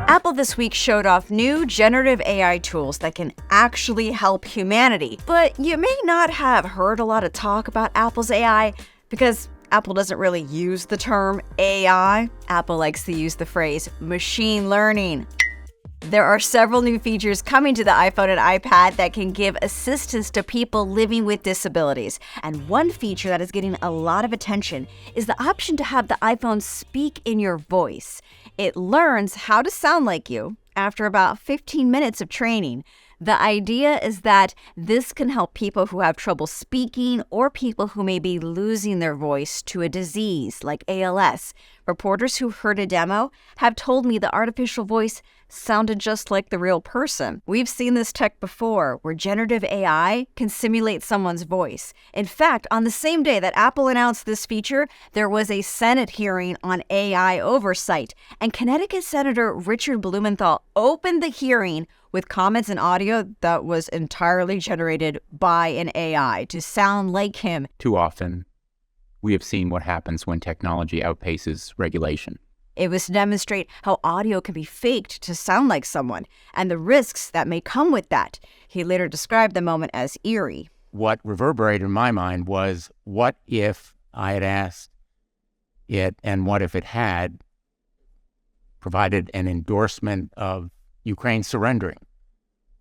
Apple this week showed off new generative AI tools that can actually help humanity. But you may not have heard a lot of talk about Apple's AI because Apple doesn't really use the term AI. Apple likes to use the phrase machine learning. There are several new features coming to the iPhone and iPad that can give assistance to people living with disabilities. And one feature that is getting a lot of attention is the option to have the iPhone speak in your voice. It learns how to sound like you after about 15 minutes of training. The idea is that this can help people who have trouble speaking or people who may be losing their voice to a disease like ALS. Reporters who heard a demo have told me the artificial voice sounded just like the real person. We've seen this tech before, where generative AI can simulate someone's voice. In fact, on the same day that Apple announced this feature, there was a Senate hearing on AI oversight, and Connecticut Senator Richard Blumenthal opened the hearing with comments and audio that was entirely generated by an AI to sound like him. Too often, we have seen what happens when technology outpaces regulation. It was to demonstrate how audio can be faked to sound like someone and the risks that may come with that. He later described the moment as eerie. What reverberated in my mind was, what if I had asked it, and what if it had provided an endorsement of Ukraine surrendering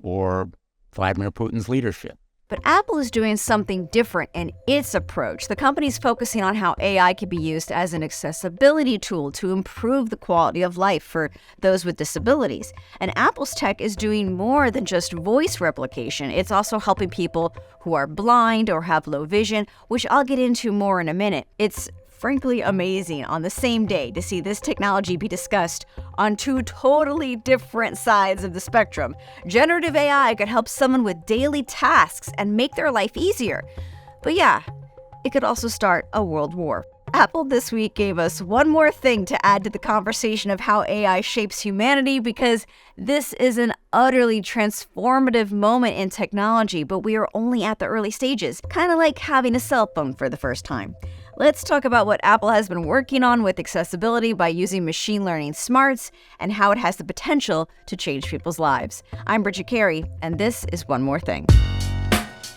or Vladimir Putin's leadership? But Apple is doing something different in its approach. The company's focusing on how AI can be used as an accessibility tool to improve the quality of life for those with disabilities. And Apple's tech is doing more than just voice replication. It's also helping people who are blind or have low vision, which I'll get into more in a minute. It's frankly amazing on the same day to see this technology be discussed on two totally different sides of the spectrum. Generative AI could help someone with daily tasks and make their life easier. But yeah, it could also start a world war. Apple this week gave us one more thing to add to the conversation of how AI shapes humanity, because this is an utterly transformative moment in technology, but we are only at the early stages, kind of like having a cell phone for the first time. Let's talk about what Apple has been working on with accessibility by using machine learning smarts and how it has the potential to change people's lives. I'm Bridget Carey, and this is One More Thing.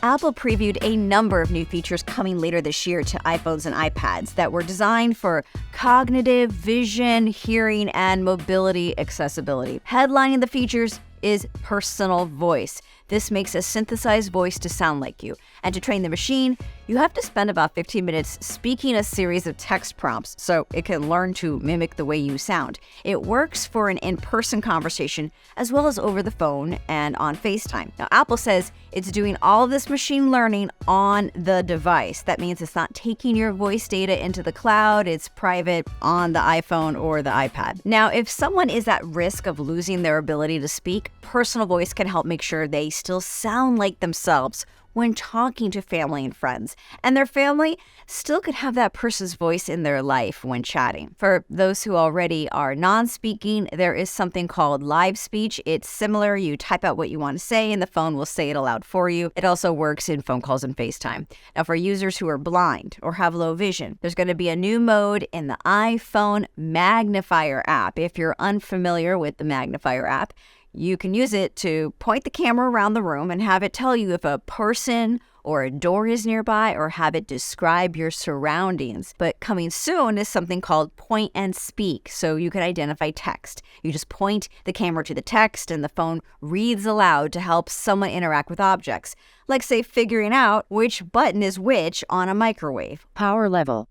Apple previewed a number of new features coming later this year to iPhones and iPads that were designed for cognitive, vision, hearing, and mobility accessibility. Headlining the features is personal voice. This makes a synthesized voice to sound like you. And to train the machine, you have to spend about 15 minutes speaking a series of text prompts so it can learn to mimic the way you sound. It works for an in-person conversation as well as over the phone and on FaceTime. Now, Apple says it's doing all of this machine learning on the device. That means it's not taking your voice data into the cloud. It's private on the iPhone or the iPad. Now, if someone is at risk of losing their ability to speak, personal voice can help make sure they still sound like themselves when talking to family and friends, and their family still could have that person's voice in their life when chatting. For those who already are non-speaking, there is something called live speech. It's similar. You type out what you want to say, and the phone will say it aloud for you. It also works in phone calls and FaceTime. Now, for users who are blind or have low vision, there's going to be a new mode in the iPhone Magnifier app. If you're unfamiliar with the Magnifier app, you can use it to point the camera around the room and have it tell you if a person or a door is nearby, or have it describe your surroundings. But coming soon is something called point and speak, so you can identify text. You just point the camera to the text and the phone reads aloud to help someone interact with objects, like say figuring out which button is which on a microwave. Power level.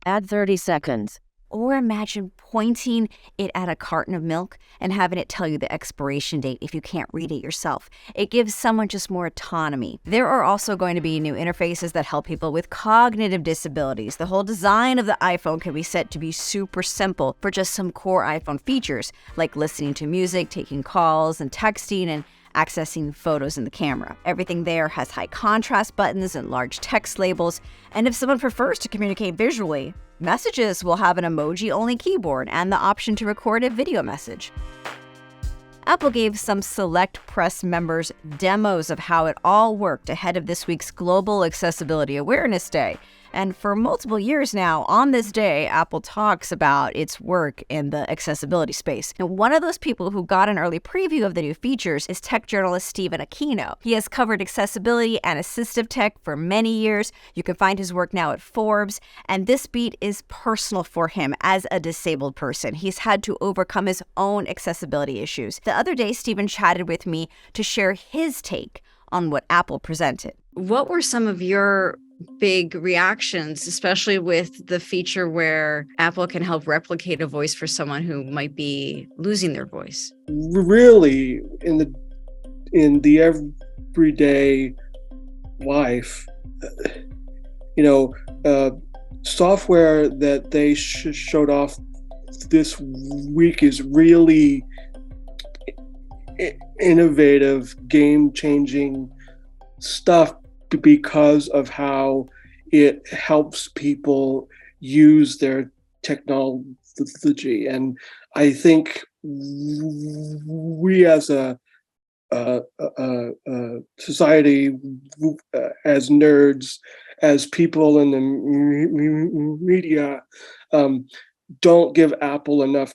Add 30 seconds. Or imagine pointing it at a carton of milk and having it tell you the expiration date if you can't read it yourself. It gives someone just more autonomy. There are also going to be new interfaces that help people with cognitive disabilities. The whole design of the iPhone can be set to be super simple for just some core iPhone features, like listening to music, taking calls, and texting, and accessing photos in the camera. Everything there has high contrast buttons and large text labels, and if someone prefers to communicate visually, messages will have an emoji-only keyboard and the option to record a video message. Apple gave some select press members demos of how it all worked ahead of this week's Global Accessibility Awareness Day. And for multiple years now, on this day, Apple talks about its work in the accessibility space. And one of those people who got an early preview of the new features is tech journalist Stephen Aquino. He has covered accessibility and assistive tech for many years. You can find his work now at Forbes. And this beat is personal for him as a disabled person. He's had to overcome his own accessibility issues. The other day, Stephen chatted with me to share his take on what Apple presented. What were some of your big reactions, especially with the feature where Apple can help replicate a voice for someone who might be losing their voice? Really, in the everyday life, software that they showed off this week is really innovative, game-changing stuff because of how it helps people use their technology. And I think we as a society, as nerds, as people in the media, don't give Apple enough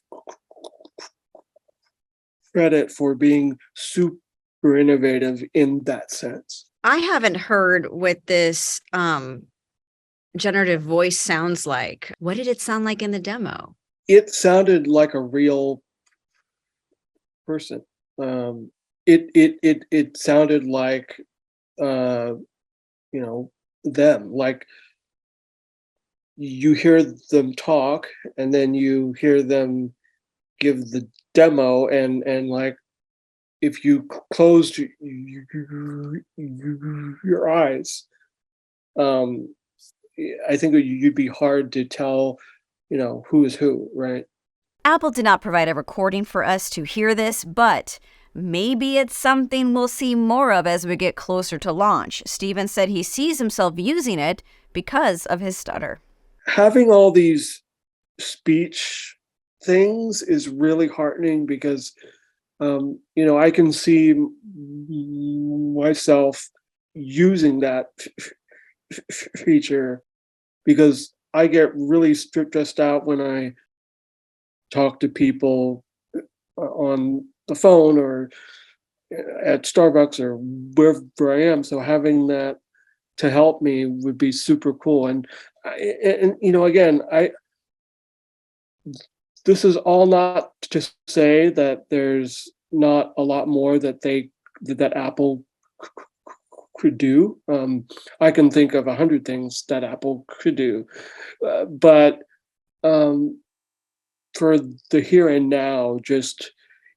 credit for being super innovative in that sense. I haven't heard what this generative voice sounds like. What did it sound like in the demo? It sounded like a real person. It sounded like them. Like you hear them talk, and then you hear them give the demo, and like if you closed your eyes, I think you'd be hard to tell, who is who, right? Apple did not provide a recording for us to hear this, but maybe it's something we'll see more of as we get closer to launch. Stephen said he sees himself using it because of his stutter. Having all these speech things is really heartening because, I can see myself using that feature because I get really stressed out when I talk to people on the phone or at Starbucks or wherever I am. So having that to help me would be super cool. And again, this is all not to say that there's not a lot more that Apple could do. I can think of 100 things that Apple could do, but for the here and now,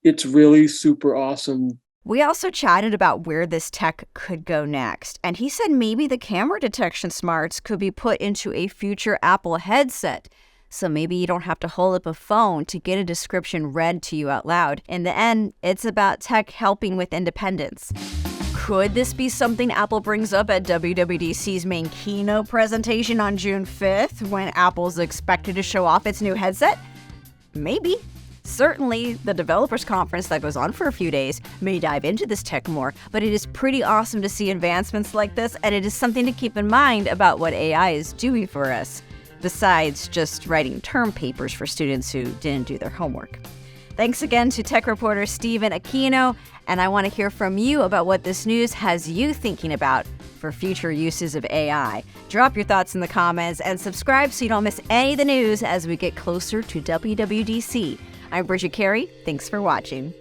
it's really super awesome. We also chatted about where this tech could go next, and he said maybe the camera detection smarts could be put into a future Apple headset. So maybe you don't have to hold up a phone to get a description read to you out loud. In the end, it's about tech helping with independence. Could this be something Apple brings up at WWDC's main keynote presentation on June 5th, when Apple's expected to show off its new headset? Maybe. Certainly, the developers conference that goes on for a few days may dive into this tech more, but it is pretty awesome to see advancements like this, and it is something to keep in mind about what AI is doing for us, besides just writing term papers for students who didn't do their homework. Thanks again to tech reporter Stephen Aquino, and I want to hear from you about what this news has you thinking about for future uses of AI. Drop your thoughts in the comments and subscribe so you don't miss any of the news as we get closer to WWDC. I'm Bridget Carey. Thanks for watching.